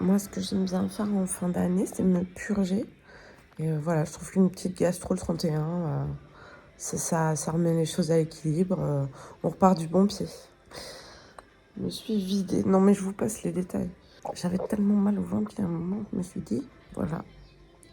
Moi, ce que j'aime bien faire en fin d'année, c'est me purger. Et voilà, je trouve qu'une petite gastro le 31, ça remet les choses à l'équilibre. On repart du bon pied. Je me suis vidée. Non, mais je vous passe les détails. J'avais tellement mal au ventre qu'à un moment, je me suis dit, voilà,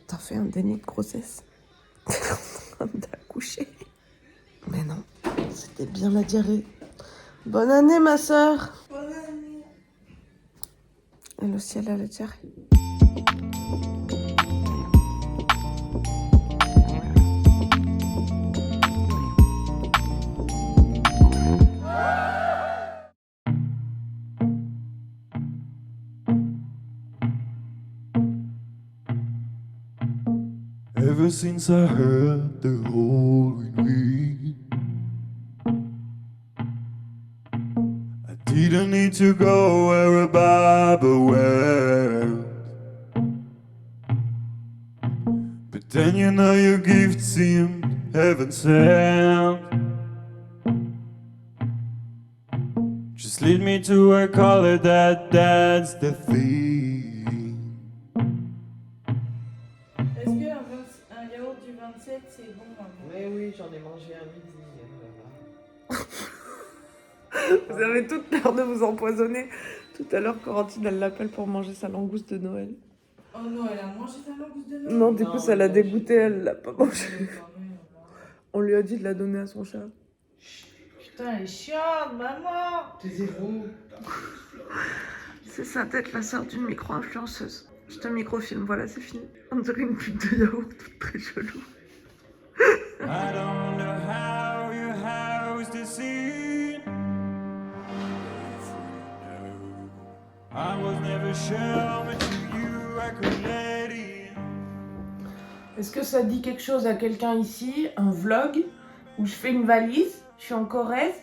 t'as fait un déni de grossesse. T'es en train d'accoucher. Mais non, c'était bien la diarrhée. Bonne année, ma sœur. Bonne année. Elle aussi, elle a la diarrhée. Ever since I heard the whole ring, I didn't need to go where a Bible went. But then you know your gift seemed heaven sent. Just lead me to a color that's the theme. Est-ce qu'un yaourt du 27 c'est bon maman? Oui, j'en ai mangé un midi. Vous avez toute l'heure de vous empoisonner. Tout à l'heure, Corentine, elle l'appelle pour manger sa langouste de Noël. Oh non, elle a mangé sa langouste de Noël? Non, du coup, ça l'a dégoûtée, elle l'a pas mangée. On lui a dit de la donner à son chat. Putain, elle est chiante, maman! Taisez-vous. C'est ça, d'être la sœur d'une micro-influenceuse. Je te microfilme, voilà, c'est fini. On dirait une pute de yaourt, toute très chelou. I don't know how your house to see. I was never sure, but to you I could let in. Est-ce que ça dit quelque chose à quelqu'un ici? Un vlog où je fais une valise, je suis en Corrèze,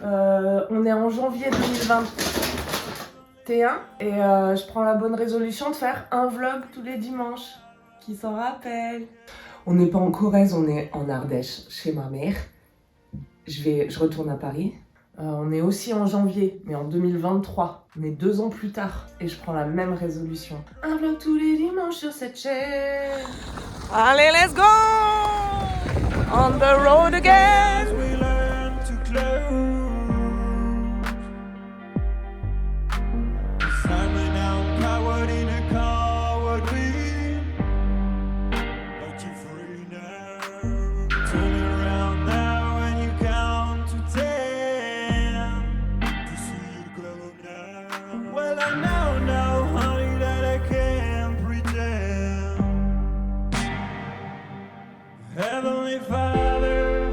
on est en janvier 2021 et je prends la bonne résolution de faire un vlog tous les dimanches. Qui s'en rappelle? On n'est pas en Corrèze, on est en Ardèche, chez ma mère. Je retourne à Paris. On est aussi en janvier, mais en 2023. On est 2 ans plus tard. Et je prends la même résolution. Un vlog tous les dimanches sur cette chaîne. Allez, let's go! On the road again! As we learn to close. Simon out, coward in a coward win. But you're free now. Turn around now and you count to 10 to see you glow now. Well, I know now, honey, that I can't pretend. Heavenly Father,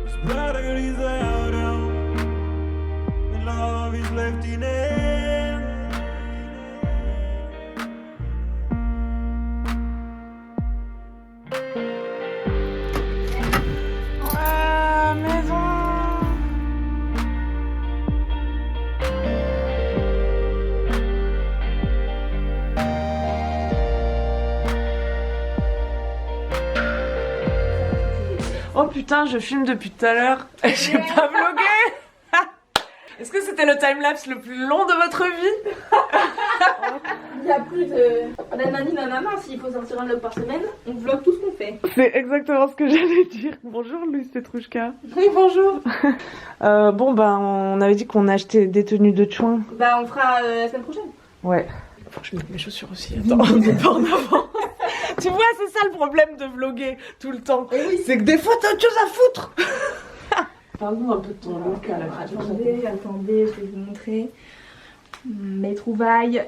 His blood is out and love is left in it. Ah, maison. Oh putain, je filme depuis tout à l'heure. J'ai pas vlogué. Est-ce que c'était le timelapse le plus long de votre vie? Il n'y a plus de nanani nanana, s'il faut sortir un vlog par semaine, on vlog tout ce qu'on fait. C'est exactement ce que j'allais dire. Bonjour, Louise Petrouchka. Oui, bonjour. Bon, ben, on avait dit qu'on achetait des tenues de chouin. Bah, on fera la semaine prochaine. Ouais. Faut que je mette mes chaussures aussi. Attends, on est pas en avant. Tu vois, c'est ça le problème de vlogger tout le temps. C'est que des fois, t'as autre chose à foutre. Parle-nous un peu de ton look à la radio. Attendez, je vais vous montrer mes trouvailles.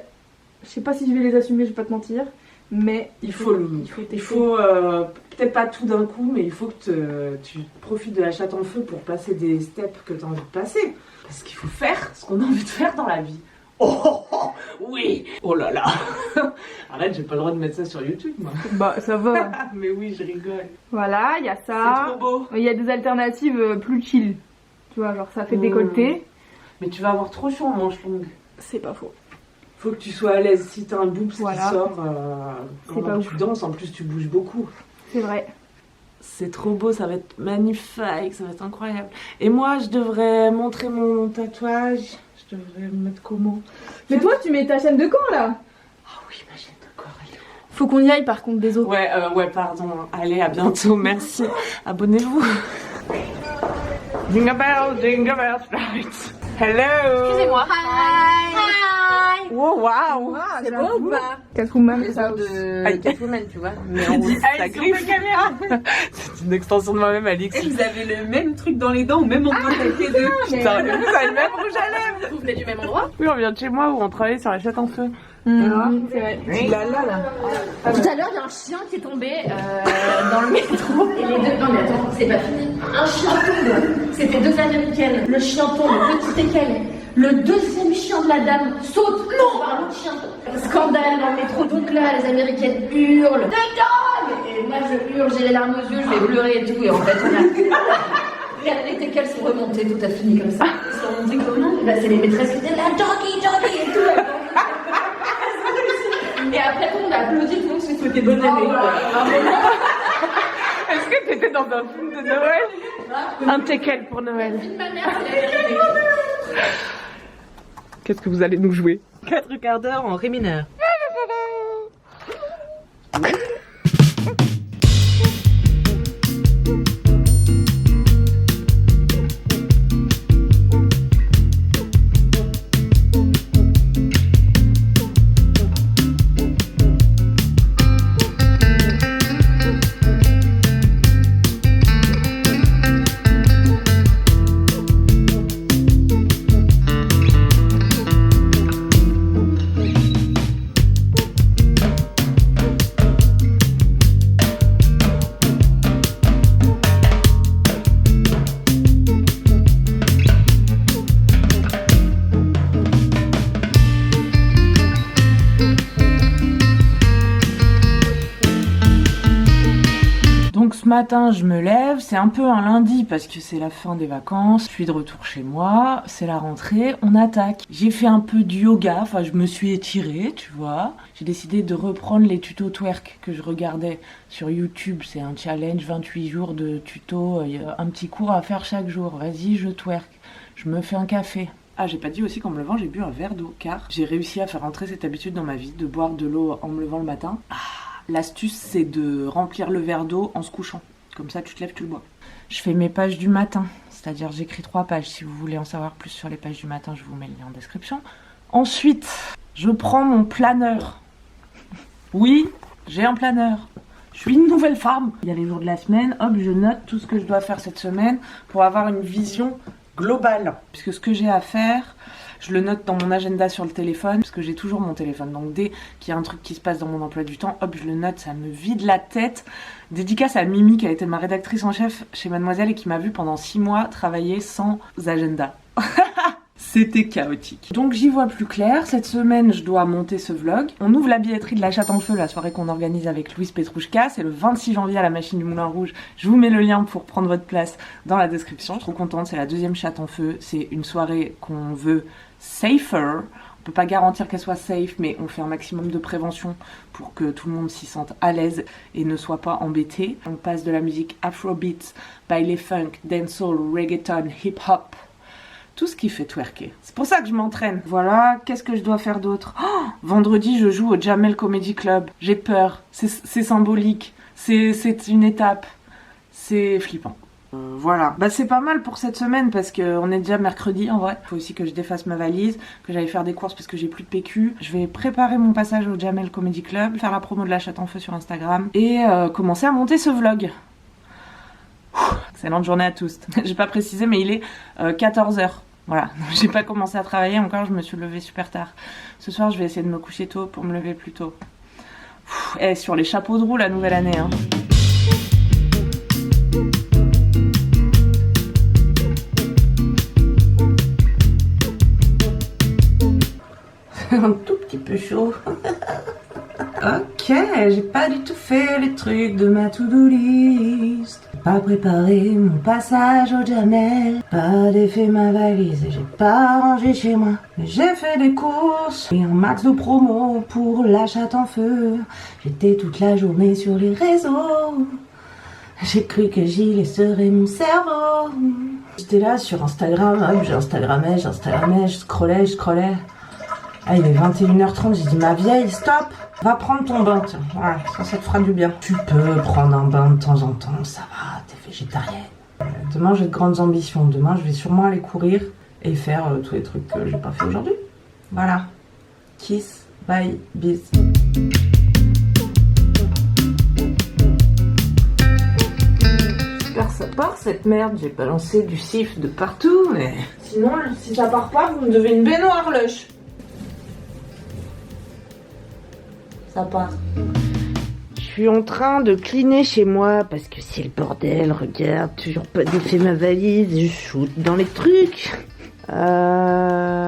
Je sais pas si je vais les assumer, je vais pas te mentir, mais Il faut peut-être pas tout d'un coup, mais il faut que tu profites de la chatte en feu pour passer des steps que tu as envie de passer. Parce qu'il faut faire ce qu'on a envie de faire dans la vie. Oh, oh, oh, oui. Oh là là. Arrête, j'ai pas le droit de mettre ça sur YouTube, moi. bah ça va. Mais oui, je rigole. Voilà, il y a ça. C'est trop beau. Il y a des alternatives plus chill. Tu vois, genre ça fait décolleté. Mais tu vas avoir trop chaud en manche longue. C'est pas faux. Faut que tu sois à l'aise. Si t'as un boobs Voilà. qui sort, C'est pas tu danses, en plus tu bouges beaucoup. C'est vrai. C'est trop beau, ça va être magnifique, ça va être incroyable. Et moi, je devrais montrer mon tatouage. Je devrais me mettre comment? Mais toi, tu mets ta chaîne de camp là? Ah oui, ma chaîne de corps, elle est où? Faut qu'on y aille par contre, désolé. Ouais, pardon. Allez, à bientôt, merci. Abonnez-vous. Jingle bells, right. Hello. Excusez-moi. Wow, wow. C'est beau ou pas? Catwoman, c'est ça. Catwoman, tu vois. Mais on ça griffe. C'est une extension de moi-même, Alix. Et vous avez le même truc dans les dents au même endroit avec les deux. Putain, mais vous avez le même rouge à lèvres. Vous venez du même endroit? Oui, on vient de chez moi où on travaillait sur la chatte en feu. C'est vrai. Là. Tout à l'heure, il y a un chien qui est tombé dans le métro. Et les deux. Non, mais attends, c'est pas fini. Un chien tombe. C'était deux américaines. Le chien tombe, petit équel. Le deuxième chien de la dame saute. Non, par l'autre chien. Scandale dans le métro. Donc là, les américaines hurlent. The dog! Et moi, je hurle, j'ai les larmes aux yeux, je vais pleurer et tout. Et en fait, on a. Les TKL sont remontées, tout a fini comme ça. Ils sont remontés comment? Et là, c'est les maîtresses qui étaient là, doggy et tout. Et après, on a applaudi, tout le monde s'est souhaité bonne année. Est-ce que t'étais dans un film de Noël? Un teckel pour Noël. Ma mère, elle est Qu'est-ce que vous allez nous jouer? 4 quarts d'heure en ré mineur. Donc ce matin je me lève, c'est un peu un lundi parce que c'est la fin des vacances, je suis de retour chez moi, c'est la rentrée, on attaque. J'ai fait un peu de yoga, enfin je me suis étirée, tu vois. J'ai décidé de reprendre les tutos twerk que je regardais sur YouTube, c'est un challenge, 28 jours de tutos, un petit cours à faire chaque jour. Vas-y, je twerk, je me fais un café. Ah, j'ai pas dit aussi qu'en me levant, j'ai bu un verre d'eau, car j'ai réussi à faire entrer cette habitude dans ma vie de boire de l'eau en me levant le matin. L'astuce, c'est de remplir le verre d'eau en se couchant. Comme ça, tu te lèves, tu le bois. Je fais mes pages du matin, c'est-à-dire j'écris 3 pages. Si vous voulez en savoir plus sur les pages du matin, je vous mets le lien en description. Ensuite, je prends mon planeur. Oui, j'ai un planeur. Je suis une nouvelle femme. Il y a les jours de la semaine, hop, je note tout ce que je dois faire cette semaine pour avoir une vision globale. Puisque ce que j'ai à faire, je le note dans mon agenda sur le téléphone, parce que j'ai toujours mon téléphone. Donc dès qu'il y a un truc qui se passe dans mon emploi du temps, hop, je le note, ça me vide la tête. Dédicace à Mimi, qui a été ma rédactrice en chef chez Mademoiselle et qui m'a vu pendant 6 mois travailler sans agenda. C'était chaotique. Donc j'y vois plus clair. Cette semaine, je dois monter ce vlog. On ouvre la billetterie de la Chatte en Feu, la soirée qu'on organise avec Louise Petrouchka. C'est le 26 janvier à la Machine du Moulin Rouge. Je vous mets le lien pour prendre votre place dans la description. Je suis trop contente, c'est la 2e Chatte en Feu. C'est une soirée qu'on veut safer. On peut pas garantir qu'elle soit safe, mais on fait un maximum de prévention pour que tout le monde s'y sente à l'aise et ne soit pas embêté. On passe de la musique afrobeat, baile funk, dancehall, reggaeton, hip-hop. Tout ce qui fait twerker. C'est pour ça que je m'entraîne. Voilà, qu'est-ce que je dois faire d'autre? Vendredi, je joue au Jamel Comedy Club. J'ai peur. C'est symbolique. C'est une étape. C'est flippant. Voilà. Bah c'est pas mal pour cette semaine parce qu'on est déjà mercredi en vrai. Faut aussi que je défasse ma valise, que j'aille faire des courses parce que j'ai plus de PQ. Je vais préparer mon passage au Jamel Comedy Club, faire la promo de la Chatte en Feu sur Instagram et commencer à monter ce vlog. Excellente journée à tous. J'ai pas précisé mais il est 14h. Voilà, j'ai pas commencé à travailler encore, je me suis levée super tard. Ce soir je vais essayer de me coucher tôt pour me lever plus tôt. Et sur les chapeaux de roue la nouvelle année hein. Un tout petit peu chaud. Ok, j'ai pas du tout fait les trucs de ma to-do list. pas préparé mon passage au Jamel. Pas défait ma valise, j'ai pas rangé chez moi. Mais j'ai fait des courses et un max de promo pour la chatte en feu. J'étais toute la journée sur les réseaux. J'ai cru que j'y laisserais mon cerveau. J'étais là sur Instagram, hop, j'instagrammais, je scrollais. Ah, il est 21h30, j'ai dit ma vieille, stop, va prendre ton bain, tiens. Voilà, ça te fera du bien. Tu peux prendre un bain de temps en temps, ça va, t'es végétarienne. Demain, j'ai de grandes ambitions. Demain, je vais sûrement aller courir et faire tous les trucs que j'ai pas fait aujourd'hui. Voilà. Kiss, bye, bis. J'espère que ça part cette merde, j'ai balancé du sif de partout, mais... Sinon, si ça part pas, vous me devez une baignoire, lush. Ça part. Je suis en train de cleaner chez moi parce que c'est le bordel, regarde, toujours pas défait ma valise, je shoot dans les trucs.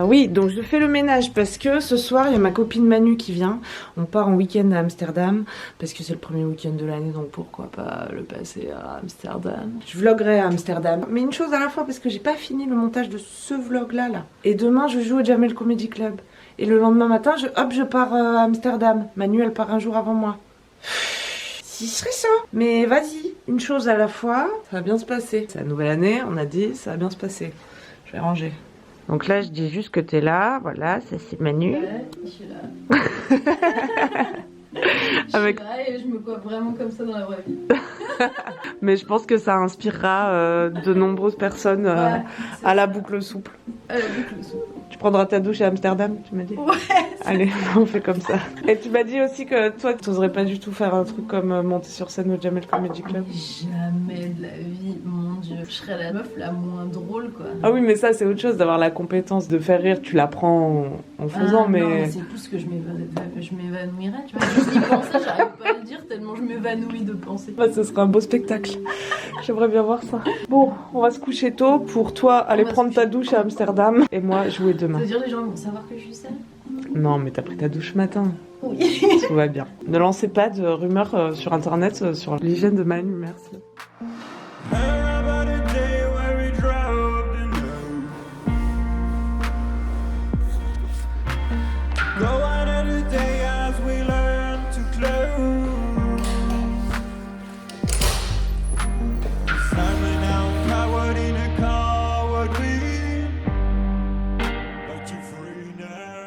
Oui, donc je fais le ménage parce que ce soir, il y a ma copine Manu qui vient. On part en week-end à Amsterdam parce que c'est le premier week-end de l'année, donc pourquoi pas le passer à Amsterdam. Je vloggerai à Amsterdam, mais une chose à la fois parce que j'ai pas fini le montage de ce vlog-là. Et demain, je joue au Jamel Comedy Club. Et le lendemain matin, je pars à Amsterdam. Manu, elle part un jour avant moi. Ce serait ça. Mais vas-y, une chose à la fois, ça va bien se passer. C'est la nouvelle année, on a dit, ça va bien se passer. Je vais ranger. Donc là, je dis juste que t'es là, voilà, ça c'est Manu. Ouais, je suis là. Avec... Je suis là et je me coiffe vraiment comme ça dans la vraie vie. Mais je pense que ça inspirera de nombreuses personnes à la boucle souple. Tu prendras ta douche à Amsterdam, tu m'as dit? Ouais. Allez, on fait comme ça. Et tu m'as dit aussi que toi, tu n'oserais pas du tout faire un truc comme monter sur scène au Jamel Comedy Club. Jamais de la vie, mon dieu. Je serais la meuf la moins drôle, quoi. Ah oui, mais ça, c'est autre chose d'avoir la compétence de faire rire. Tu l'apprends en faisant, mais... Non, mais c'est plus que je m'évanouirais, tu vois. Juste d'y penser, j'arrive pas à le dire tellement je m'évanouis de penser. Ouais, ce sera un beau spectacle. J'aimerais bien voir ça. Bon, on va se coucher tôt pour toi aller prendre ta douche à Amsterdam et moi jouer demain. Ça veut dire les gens vont savoir que je suis seule? Non, mais t'as pris ta douche ce matin. Oui. Tout va bien. Ne lancez pas de rumeurs sur internet sur l'hygiène de Manu, merci. Heard about a day where we drove to know. Go on a day as we learn to close. Silent now, coward in a coward we. But you're free now.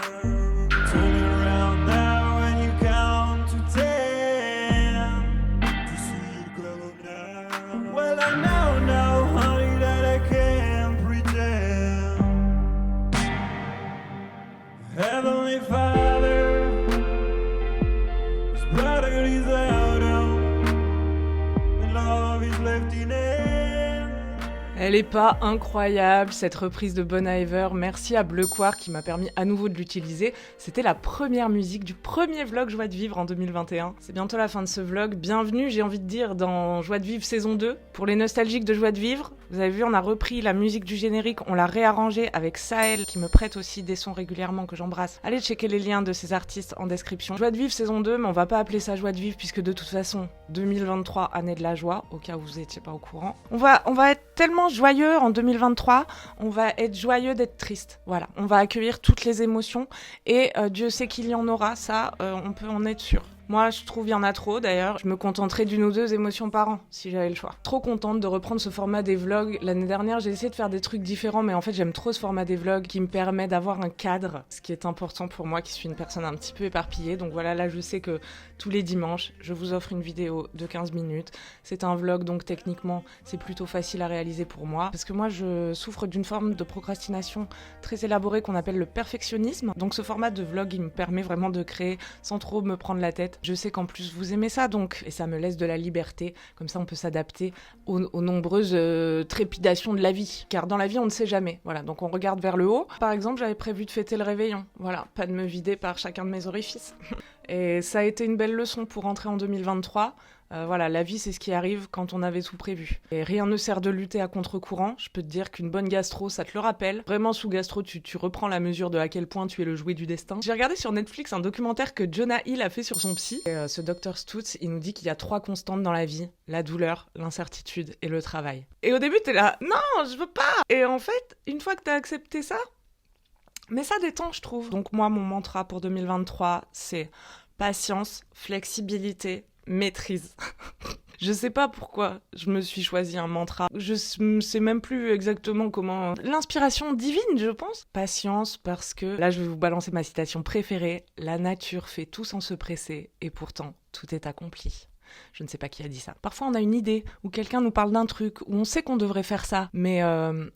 Turn around now and you count to 10 to see you glow now. Well, I know now, honey, that I can't pretend. Heavenly Father, His brother is out and love is left in hand. Elle est pas incroyable cette reprise de Bon Iver. Merci à Bleucoir qui m'a permis à nouveau de l'utiliser. C'était la première musique du premier vlog Joie de Vivre en 2021. C'est bientôt la fin de ce vlog. Bienvenue, j'ai envie de dire, dans Joie de Vivre saison 2. Pour les nostalgiques de Joie de Vivre, vous avez vu, on a repris la musique du générique, on l'a réarrangée avec Sahel qui me prête aussi des sons régulièrement que j'embrasse. Allez checker les liens de ces artistes en description. Joie de Vivre saison 2, mais on va pas appeler ça Joie de Vivre puisque de toute façon, 2023, année de la joie, au cas où vous étiez pas au courant. On va être tellement joyeux en 2023, on va être joyeux d'être triste. Voilà, on va accueillir toutes les émotions et Dieu sait qu'il y en aura, ça, on peut en être sûr. Moi, je trouve qu'il y en a trop, d'ailleurs. Je me contenterais d'une ou deux émotions par an, si j'avais le choix. Trop contente de reprendre ce format des vlogs. L'année dernière, j'ai essayé de faire des trucs différents, mais en fait, j'aime trop ce format des vlogs qui me permet d'avoir un cadre, ce qui est important pour moi, qui suis une personne un petit peu éparpillée. Donc voilà, là, je sais que tous les dimanches, je vous offre une vidéo de 15 minutes. C'est un vlog, donc techniquement, c'est plutôt facile à réaliser pour moi. Parce que moi, je souffre d'une forme de procrastination très élaborée qu'on appelle le perfectionnisme. Donc ce format de vlog, il me permet vraiment de créer sans trop me prendre la tête. Je sais qu'en plus vous aimez ça donc, et ça me laisse de la liberté, comme ça on peut s'adapter aux nombreuses trépidations de la vie, car dans la vie on ne sait jamais, voilà, donc on regarde vers le haut. Par exemple, j'avais prévu de fêter le réveillon, voilà, pas de me vider par chacun de mes orifices. Et ça a été une belle leçon pour entrer en 2023, Voilà, la vie, c'est ce qui arrive quand on avait tout prévu. Et rien ne sert de lutter à contre-courant. Je peux te dire qu'une bonne gastro, ça te le rappelle. Vraiment, sous gastro, tu reprends la mesure de à quel point tu es le jouet du destin. J'ai regardé sur Netflix un documentaire que Jonah Hill a fait sur son psy. Et, ce Dr Stutz, il nous dit qu'il y a 3 constantes dans la vie. La douleur, l'incertitude et le travail. Et au début, t'es là, non, je veux pas. Et en fait, une fois que t'as accepté ça, mais ça détend, je trouve. Donc moi, mon mantra pour 2023, c'est patience, flexibilité, maîtrise. Je sais pas pourquoi je me suis choisi un mantra. Je sais même plus exactement comment... L'inspiration divine, je pense. Patience, parce que... Là, je vais vous balancer ma citation préférée. La nature fait tout sans se presser, et pourtant, tout est accompli. Je ne sais pas qui a dit ça. Parfois, on a une idée, ou quelqu'un nous parle d'un truc, ou on sait qu'on devrait faire ça. Mais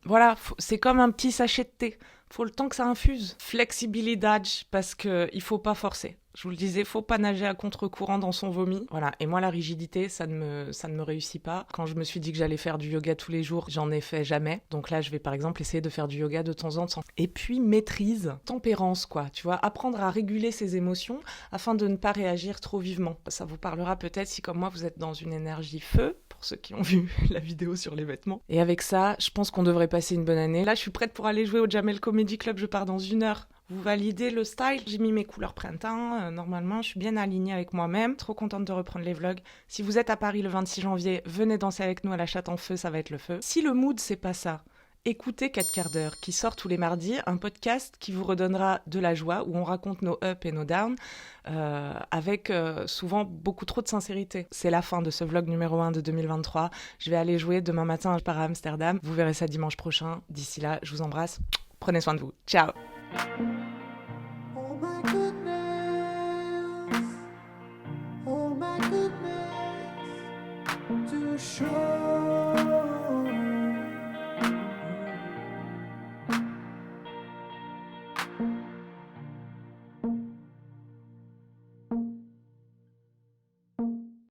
voilà, c'est comme un petit sachet de thé. Faut le temps que ça infuse. Flexibilidad, parce qu'il faut pas forcer. Je vous le disais, faut pas nager à contre-courant dans son vomi. Voilà. Et moi, la rigidité, ça ne me réussit pas. Quand je me suis dit que j'allais faire du yoga tous les jours, j'en ai fait jamais. Donc là, je vais par exemple essayer de faire du yoga de temps en temps. Et puis, maîtrise, tempérance, quoi. Tu vois, apprendre à réguler ses émotions afin de ne pas réagir trop vivement. Ça vous parlera peut-être si, comme moi, vous êtes dans une énergie feu, pour ceux qui ont vu la vidéo sur les vêtements. Et avec ça, je pense qu'on devrait passer une bonne année. Là, je suis prête pour aller jouer au Jamel Comedy Club. Je pars dans 1 heure. Vous validez le style. J'ai mis mes couleurs printemps. Normalement, je suis bien alignée avec moi-même. Trop contente de reprendre les vlogs. Si vous êtes à Paris le 26 janvier, venez danser avec nous à la Chatte en Feu, ça va être le feu. Si le mood, c'est pas ça, écoutez 4 quarts d'heure, qui sort tous les mardis, un podcast qui vous redonnera de la joie, où on raconte nos ups et nos downs, avec souvent beaucoup trop de sincérité. C'est la fin de ce vlog numéro 1 de 2023. Je vais aller jouer demain matin, je pars à Amsterdam. Vous verrez ça dimanche prochain. D'ici là, je vous embrasse. Prenez soin de vous. Ciao.